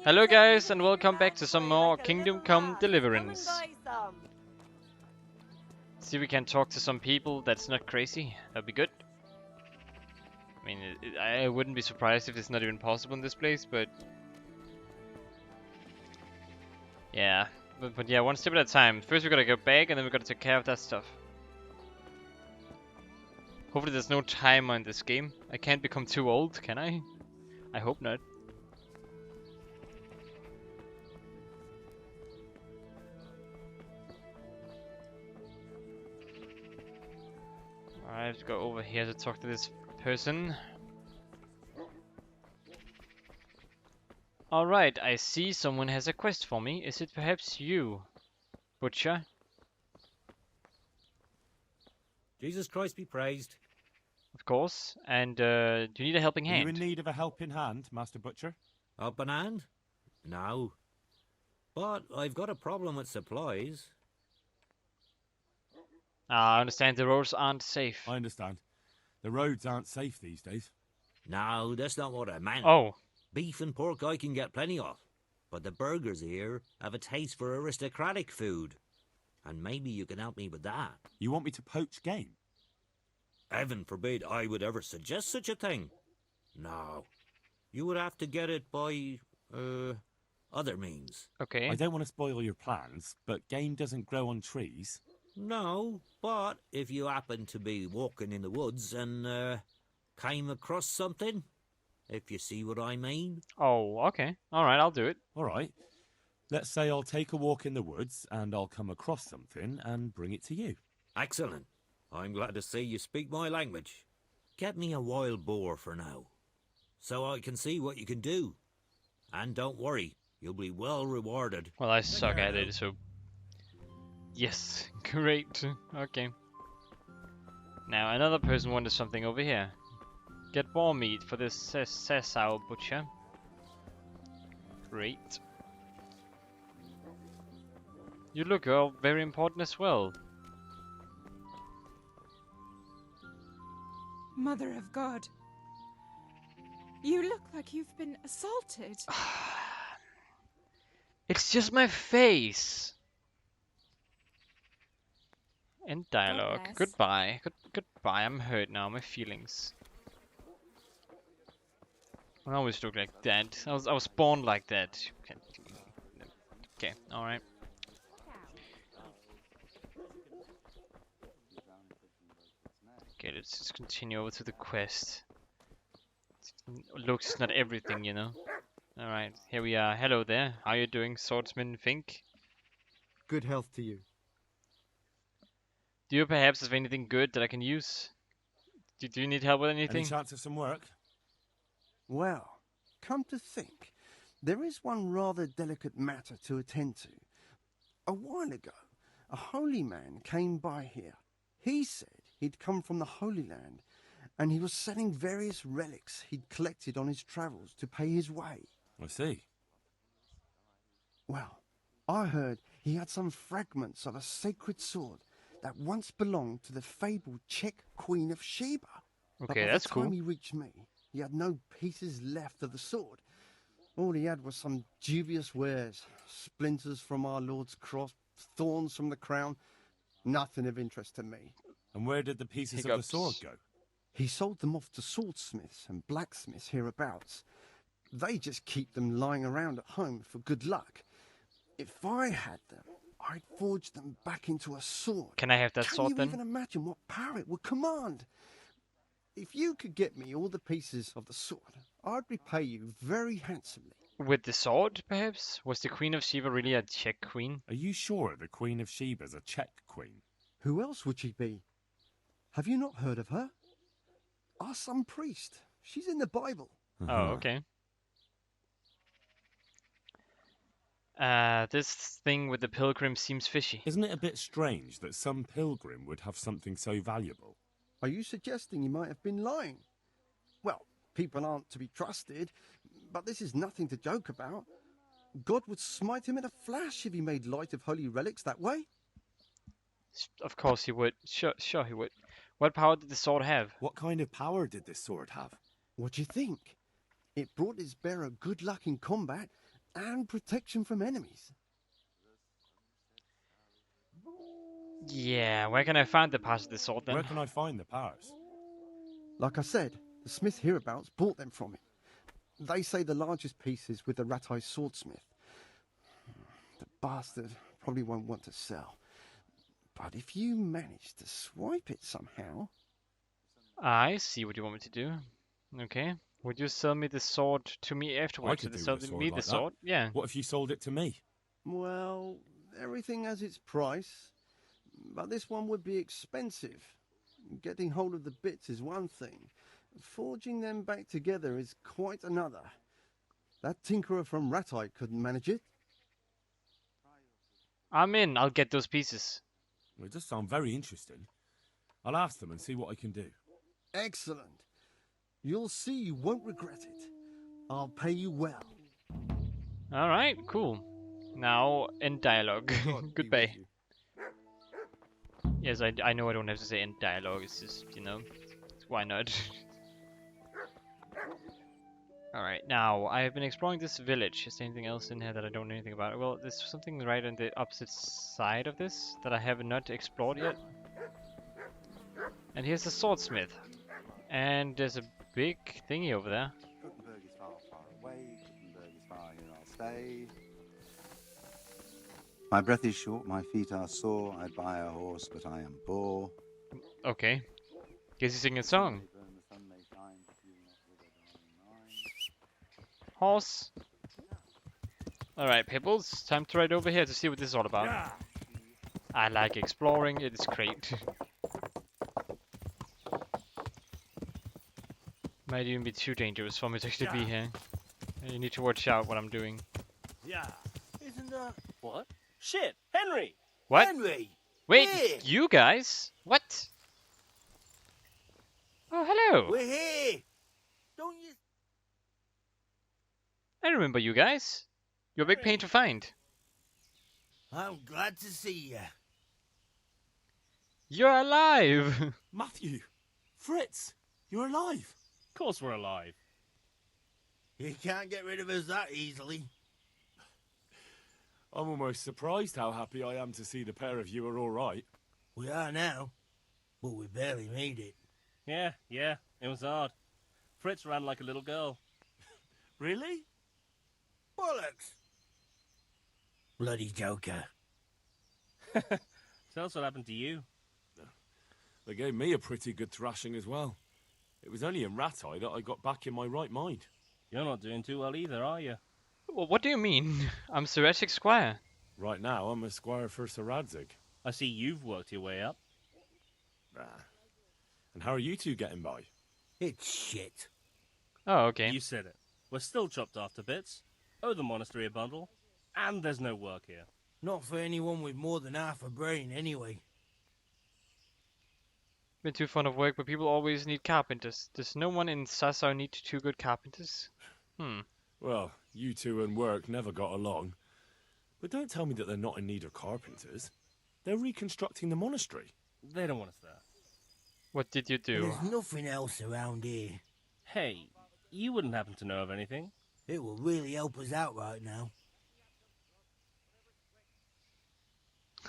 Hello guys and welcome back to some more Kingdom Come Deliverance. See if we can talk to some people that's not crazy. That'd be good. I mean, I wouldn't be surprised if it's not even possible in this place, but... Yeah. But yeah, one step at a time. First we gotta go back and then we gotta take care of that stuff. Hopefully there's no timer in this game. I can't become too old, can I? I hope not. Alright, let's go over here to talk to this person. Alright, I see someone has a quest for me. Is it perhaps you, Butcher? Jesus Christ be praised. Of course. And do you need a helping hand? Are you in need of a helping hand, Master Butcher? Helping hand? No. But I've got a problem with supplies. I understand the roads aren't safe. I understand. The roads aren't safe these days. No, that's not what I meant. Oh. Beef and pork I can get plenty of. But the burgers here have a taste for aristocratic food. And maybe you can help me with that. You want me to poach game? Heaven forbid I would ever suggest such a thing. No. You would have to get it by, other means. Okay. I don't want to spoil your plans, but game doesn't grow on trees. No, but if you happen to be walking in the woods and, came across something, if you see what I mean. Oh, okay. Alright, I'll do it. All right. Let's say I'll take a walk in the woods and I'll come across something and bring it to you. Excellent. I'm glad to see you speak my language. Get me a wild boar for now, so I can see what you can do. And don't worry, you'll be well rewarded. Well, I suck at it, so... Yes, great. Okay. Now, another person wanted something over here. Get boar meat for this Sesau Butcher. Great. You look all very important as well. Mother of God. You look like you've been assaulted. It's just my face. End dialogue. bless. Goodbye. Goodbye. I'm hurt now. My feelings. I always look like that. I was born like that. Okay. All right. Okay. Let's just continue over to the quest. Looks is not everything, you know. All right. Here we are. Hello there. How are you doing, Swordsman Fink? Good health to you. Do you perhaps have anything good that I can use? Do you need help with anything? Any chance of some work? Well, come to think, there is one rather delicate matter to attend to. A while ago, a holy man came by here. He said he'd come from the Holy Land, and he was selling various relics he'd collected on his travels to pay his way. I see. Well, I heard he had some fragments of a sacred sword that once belonged to the fabled Czech Queen of Sheba. But Okay, by that's the time cool. he reached me, he had no pieces left of the sword. All he had was some dubious wares, splinters from our Lord's cross, thorns from the crown, nothing of interest to me. And where did the pieces of the Hiccups. sword go? He sold them off to swordsmiths and blacksmiths hereabouts. They just keep them lying around at home for good luck. If I had them, I'd forge them back into a sword. Can I have that sword Can you then? even imagine what power it would command? If you could get me all the pieces of the sword, I'd repay you very handsomely. With the sword, perhaps? Was the Queen of Sheba really a Czech queen? Are you sure the Queen of Sheba's a Czech queen? Who else would she be? Have you not heard of her? Our some priest. She's in the Bible. Oh, okay. This thing with the pilgrim seems fishy. Isn't it a bit strange that some pilgrim would have something so valuable? Are you suggesting he might have been lying? Well, people aren't to be trusted, but this is nothing to joke about. God would smite him in a flash if he made light of holy relics that way. Of course he would. Sure he would. What power did the sword have? What kind of power did this sword have? What do you think? It brought its bearer good luck in combat and protection from enemies. Yeah, where can I find the parts of the sword then? Where can I find the powers? Like I said, the smith hereabouts bought them from him. They say the largest piece is with the Ratai swordsmith. The bastard probably won't want to sell. But if you manage to swipe it somehow... I see what you want me to do. Okay. Would you sell me the sword to me I afterwards? could do Sell with a sword me like the that. sword? Yeah. What if you sold it to me? Well, everything has its price. But this one would be expensive. Getting hold of the bits is one thing. Forging them back together is quite another. That tinkerer from Ratai couldn't manage it. I'm in. I'll get those pieces. Well, it does sound very interesting. I'll ask them and see what I can do. Excellent. You'll see you won't regret it. I'll pay you well. Alright, cool. Now, in dialogue. God be Goodbye. with you. Yes, I know I don't have to say in dialogue. It's just, you know, why not? Alright, now, I have been exploring this village. Is there anything else in here that I don't know anything about? Well, there's something right on the opposite side of this that I have not explored yet. And here's the swordsmith. And there's a big thingy over there. Gutenberg is far, far away. Gutenberg is far, here I'll stay. My breath is short, my feet are sore. I'd buy a horse, but I am poor. Okay. Guess he's singing a song. May burn, the sun may shine, but you will not wither, darling mine. Horse. Alright, Pebbles. Time to ride over here to see what this is all about. I like exploring. It is great. Might even be too dangerous for me to actually be here. You need to watch out what I'm doing. Isn't that... What? Shit! Henry! What? Henry! Wait, Here! you guys? What? Oh, hello. We're here! Don't you... I remember you guys. You're a big pain to find. I'm glad to see you. You're alive. Matthew! Fritz! You're alive! Of course we're alive. You can't get rid of us that easily. I'm almost surprised how happy I am to see the pair of you are all right. We are now, but we barely made it. Yeah, it was hard. Fritz ran like a little girl. Really? Bollocks! Bloody joker. Tell us what happened to you. They gave me a pretty good thrashing as well. It was only in Ratai that I got back in my right mind. You're not doing too well either, are you? Well, what do you mean? I'm Sir Essex Squire. Right now, I'm a squire for Sir Radzig. I see you've worked your way up. And how are you two getting by? It's shit. Oh, okay. You said it. We're still chopped off to bits. Owe the monastery a bundle. And there's no work here. Not for anyone with more than half a brain, anyway. Been too fond of work, but people always need carpenters. Does no one in Sassau need two good carpenters? Well, you two and work never got along. But don't tell me that they're not in need of carpenters. They're reconstructing the monastery. They don't want us there. What did you do? There's nothing else around here. Hey, you wouldn't happen to know of anything? It will really help us out right now.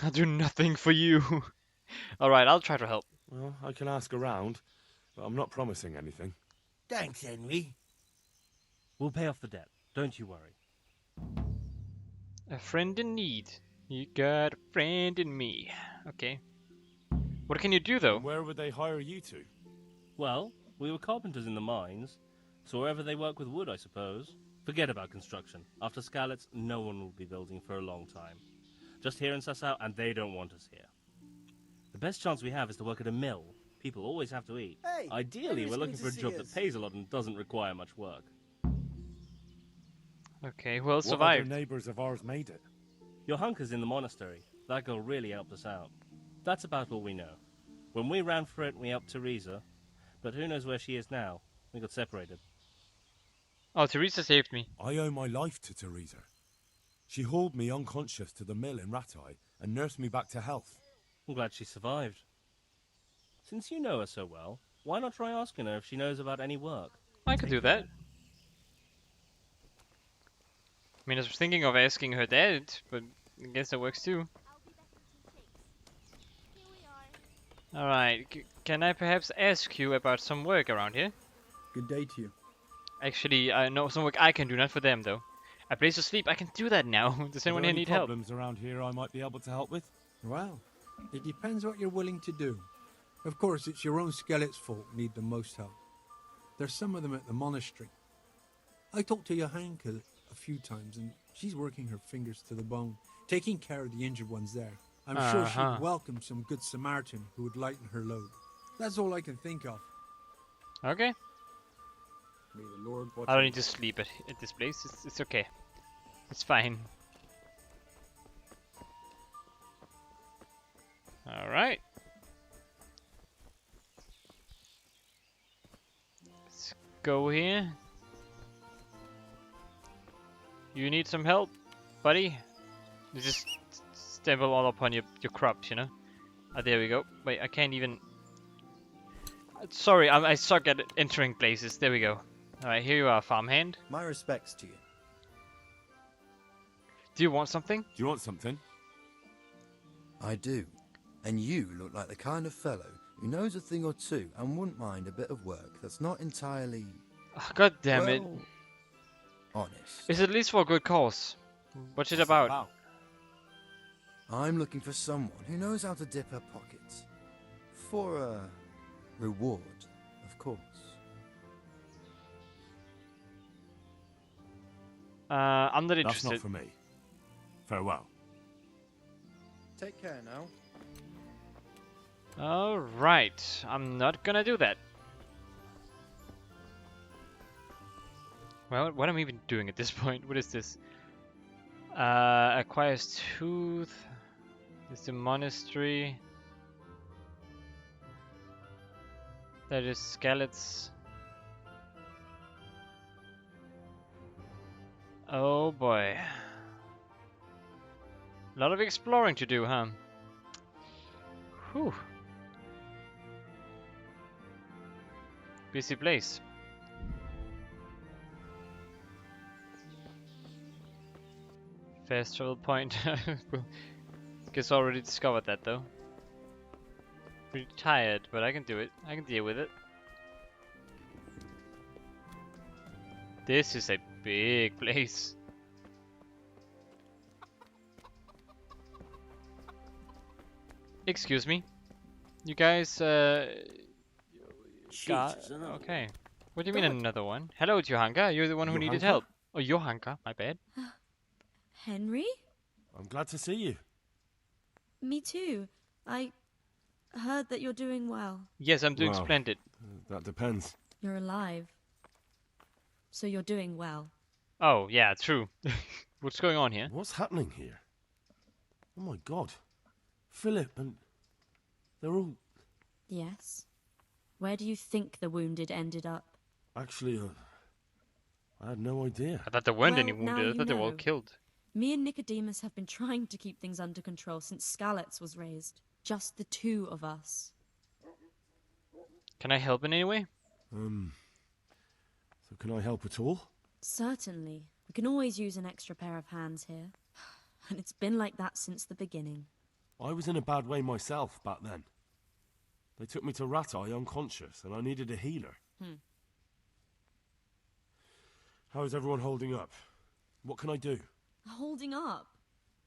I'll do nothing for you. Alright, I'll try to help. Well, I can ask around, but I'm not promising anything. Thanks, Henry. We'll pay off the debt. Don't you worry. A friend in need. You got a friend in me. Okay. What can you do, though? And where would they hire you to? Well, we were carpenters in the mines, so wherever they work with wood, I suppose. Forget about construction. After Skalitz, no one will be building for a long time. Just here in Sassau, and they don't want us here. The best chance we have is to work at a mill. People always have to eat. Hey, Ideally, Henry's we're looking coming for a to job see that us. pays a lot and doesn't require much work. Okay, well What other survived. neighbours of ours made it? Your hunker's in the monastery. That girl really helped us out. That's about all we know. When we ran for it, we helped Teresa. But who knows where she is now? We got separated. Oh, Teresa saved me. I owe my life to Teresa. She hauled me unconscious to the mill in Ratai and nursed me back to health. I'm glad she survived. Since you know her so well, why not try asking her if she knows about any work? I could do that. I mean, I was thinking of asking her dad, but I guess that works too. Alright, can I perhaps ask you about some work around here? Good day to you. Actually, I know some work I can do, not for them though. A place to sleep, I can do that now. Does anyone here need help? problems around here I might be able to help with? Well, it depends what you're willing to do. Of course, it's your own skelet's fault need the most help. There's some of them at the monastery. I talked to Johanka a few times, and she's working her fingers to the bone, taking care of the injured ones there. I'm sure she'd welcome some good Samaritan who would lighten her load. That's all I can think of. Okay. May the Lord watch I don't over need to sleep at this place. It's okay. It's fine. Alright. Let's go here. You need some help, buddy? You just stumble all upon your crops, you know? Ah, there we go. Wait, I can't even... Sorry, I suck at entering places. There we go. Alright, here you are, farmhand. My respects to you. Do you want something? Do you want something? I do. And you look like the kind of fellow who knows a thing or two and wouldn't mind a bit of work that's not entirely... Oh, God damn it. well, honest. It's at least for a good cause. What's it about? I'm looking for someone who knows how to dip her pockets. For a reward, of course. I'm not That's interested. not for me. Farewell. Take care now. Alright, I'm not gonna do that. Well, what am I even doing at this point? What is this? Acquires tooth. This is the monastery. That is skeletons. Oh boy. A lot of exploring to do, huh? Whew. Busy place. Fast travel point. Guess I already discovered that though. Pretty tired, but I can do it. I can deal with it. This is a big place. Excuse me. You guys, okay. What do you mean another one? Hello, Johanka. You're the one who needed help. Oh, Johanka. My bad. Henry? I'm glad to see you. Me too. I heard that you're doing well. Yes, I'm doing Well, splendid. That depends. You're alive. So you're doing well. Oh, yeah, true. What's going on here? What's happening here? Oh my god. Philip and... they're all... Yes. Where do you think the wounded ended up? Actually, I had no idea. I thought there weren't Well, any now wounded. I you thought they were all know. killed. Me and Nicodemus have been trying to keep things under control since Skalitz was raised. Just the two of us. Can I help in any way? So can I help at all? Certainly. We can always use an extra pair of hands here. And it's been like that since the beginning. I was in a bad way myself back then. They took me to Ratai unconscious, and I needed a healer. How is everyone holding up? What can I do? Holding up?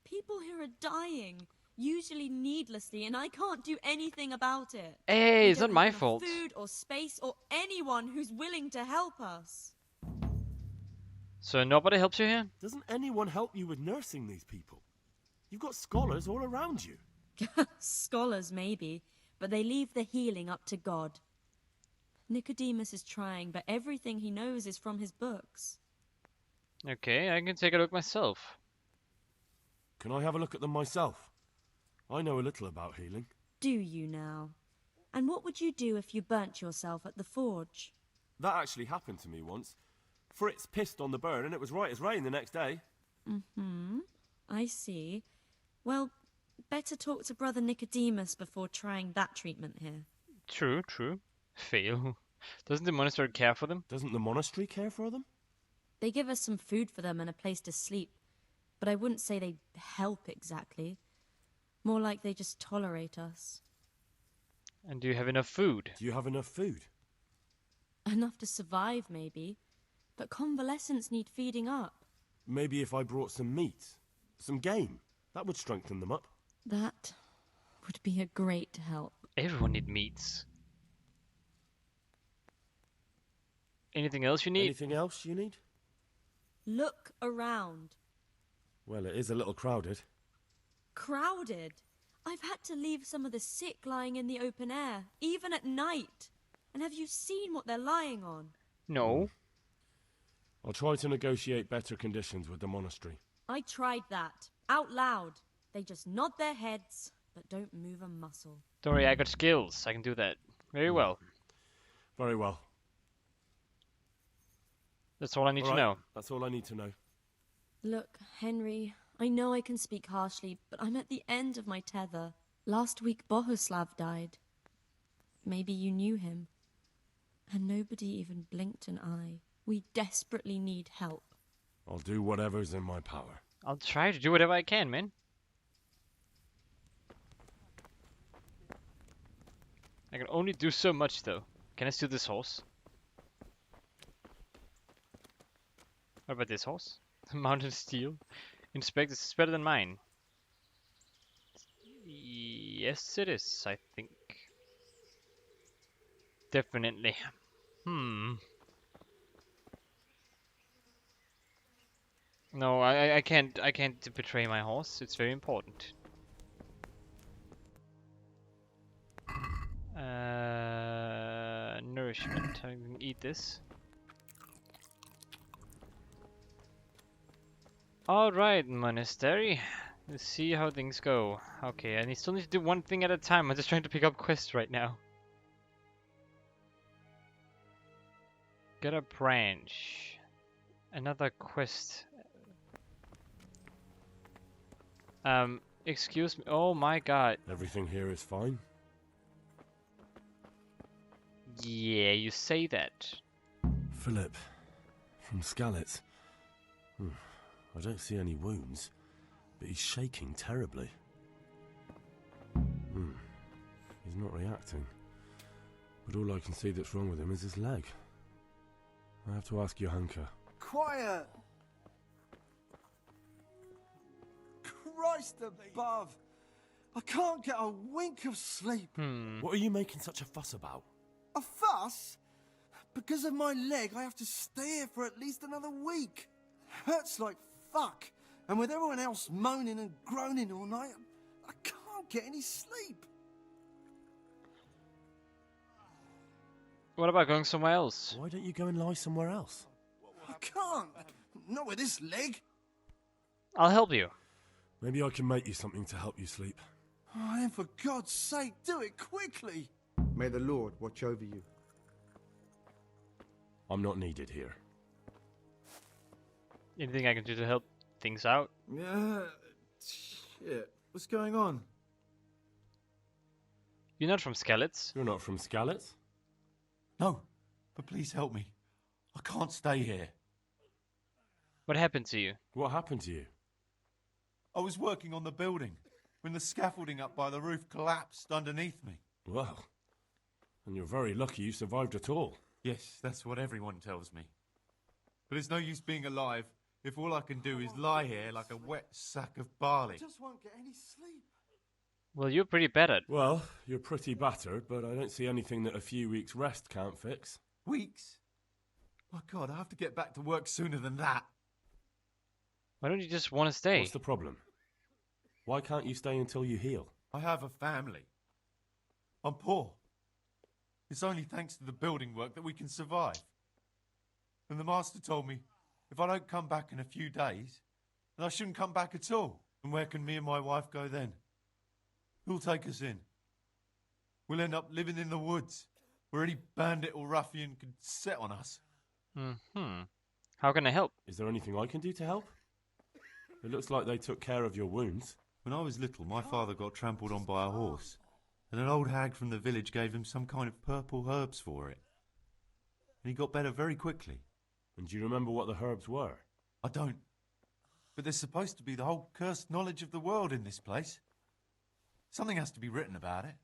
People here are dying. Usually needlessly, and I can't do anything about it. Hey, We it's don't not my have enough fault. Food or space or anyone who's willing to help us. So nobody helps you here? Doesn't anyone help you with nursing these people? You've got scholars all around you. Scholars, maybe, but they leave the healing up to God. Nicodemus is trying, but everything he knows is from his books. Okay, I can take a look myself. Can I have a look at them myself? I know a little about healing. Do you now? And what would you do if you burnt yourself at the forge? That actually happened to me once. Fritz pissed on the burn and it was right as rain the next day. I see. Well, better talk to Brother Nicodemus before trying that treatment here. True. Fail. Doesn't the monastery care for them? Doesn't the monastery care for them? They give us some food for them and a place to sleep, but I wouldn't say they help exactly. More like they just tolerate us. And do you have enough food? Do you have enough food? Enough to survive, maybe. But convalescents need feeding up. Maybe if I brought some meat, some game, that would strengthen them up. That would be a great help. Everyone needs meats. Anything else you need? Anything else you need? Look around. Well, it is a little crowded. Crowded? I've had to leave some of the sick lying in the open air, even at night. And have you seen what they're lying on? No. I'll try to negotiate better conditions with the monastery. I tried that, out loud. They just nod their heads, but don't move a muscle. Don't worry, I got skills. I can do that very well. Very well. That's all I need to know. That's all I need to know. Look, Henry, I know I can speak harshly, but I'm at the end of my tether. Last week Bohuslav died. Maybe you knew him. And nobody even blinked an eye. We desperately need help. I'll do whatever's in my power. I'll try to do whatever I can, man. I can only do so much, though. Can I steal this horse? What about this horse? Mounted steel. Inspect, this is better than mine. Yes, it is, I think. Definitely. No, I can't betray my horse. It's very important. Nourishment. I can eat this. Alright, monastery. Let's see how things go. Okay, and I still need to do one thing at a time. I'm just trying to pick up quests right now. Get a branch. Another quest. Excuse me. Oh my god. Everything here is fine? Yeah, you say that. Philip, from Skalitz. I don't see any wounds, but he's shaking terribly. He's not reacting. But all I can see that's wrong with him is his leg. I have to ask Johanka. Quiet! Christ above! I can't get a wink of sleep. What are you making such a fuss about? A fuss? Because of my leg, I have to stay here for at least another week. Hurts like fuck. And with everyone else moaning and groaning all night, I can't get any sleep. What about going somewhere else? Why don't you go and lie somewhere else? I can't. Not with this leg. I'll help you. Maybe I can make you something to help you sleep. Oh, then for God's sake, do it quickly. May the Lord watch over you. I'm not needed here. Anything I can do to help things out? Shit. What's going on? You're not from Skalitz. You're not from Skalitz? No, but please help me. I can't stay here. What happened to you? What happened to you? I was working on the building when the scaffolding up by the roof collapsed underneath me. Well, and you're very lucky you survived at all. Yes, that's what everyone tells me. But it's no use being alive if all I can do is lie here like a wet sack of barley. I just won't get any sleep. Well, you're pretty battered. Well, you're pretty battered, but I don't see anything that a few weeks' rest can't fix. Weeks? My God, I have to get back to work sooner than that. Why don't you just want to stay? What's the problem? Why can't you stay until you heal? I have a family. I'm poor. It's only thanks to the building work that we can survive. And the master told me if I don't come back in a few days, then I shouldn't come back at all. And where can me and my wife go then? Who'll take us in? We'll end up living in the woods, where any bandit or ruffian could set on us. How can I help? Is there anything I can do to help? It looks like they took care of your wounds. When I was little, my father got trampled on by a horse, and an old hag from the village gave him some kind of purple herbs for it. And he got better very quickly. And do you remember what the herbs were? I don't. But there's supposed to be the whole cursed knowledge of the world in this place. Something has to be written about it.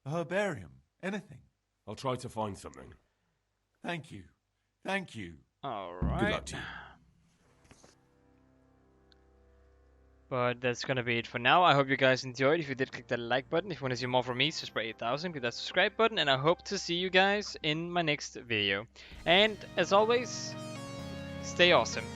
A herbarium. Anything. I'll try to find something. Thank you. Thank you. Alright. Good luck to you. But that's gonna be it for now. I hope you guys enjoyed. If you did, click that like button. If you want to see more from me, subscribe 8000, click that subscribe button. And I hope to see you guys in my next video. And as always, stay awesome.